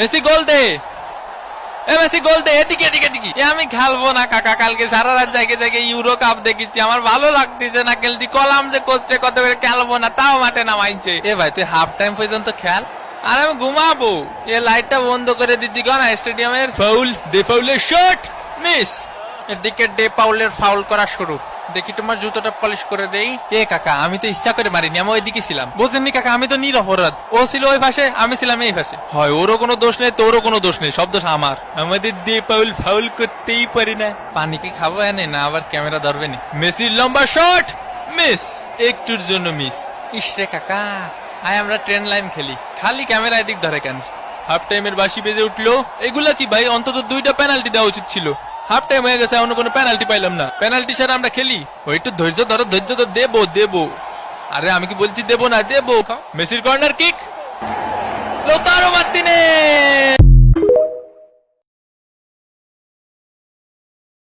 Messi গোল দে, Messi গোল দে, এদিকে এদিকে এদিকে। আমি খেলবো না কাকা, কালকে সারা রাত জায়গায় জায়গায় ইউরো কাপ দেখেছি, আমার ভালো লাগতেছে না খেলতে। কলাম যে কোচে কত করে খেলবো না, তাও মাঠে নামাইছে। এ ভাই তুই হাফ টাইম পর্যন্ত খেল, আর আমি ঘুমাবো। এ লাইটটা বন্ধ করে দিতি না স্টেডিয়ামের। ফাউল, দে ফাউলের শট, মিস। এদিকে ডে পাউলের ফাউল করা শুরু। দেখি তোমার জুতোটা পলিশ করে দেই। এ কাকা, আমি তো ইচ্ছা করে মারিনি, আমি ওইদিকে ছিলাম। বুঝেননি কাকা, আমি তো নিরপরাধ। ও ছিল ওই পাশে, আমি ছিলাম এই পাশে। হয় ওরও কোনো দোষ নেই, তোরও কোনো দোষ নেই, সব দোষ আমার। আমাদের ডে পাউল ফাউল করতেই পারি না। পানি কি খাবো এনে না আবার ক্যামেরা ধরবে নি? মেসির লম্বা শট, মিস, একটুর জন্য মিস। ইসরে কাকা, আয় আমরা ট্রেন লাইন খেলি, খালি ক্যামেরা এদিক ধরে কেন? হাফ টাইমের বাঁশি বেজে উঠলো। এগুলা কি ভাই, অন্তত 2টা পেনাল্টি দেওয়া উচিত ছিল। হাফ টাইম হয়ে গেছে, এখনো কোনো পেনাল্টি পাইলাম না। পেনাল্টি ছাড়া আমরা খেলি? ওই একটু ধৈর্য ধরো, ধৈর্য ধর, দেবো দেবো। আরে আমি কি বলছি দেবো না, দেবো। মেসির কর্নার কিক, লোতারো মার্টিনেজ।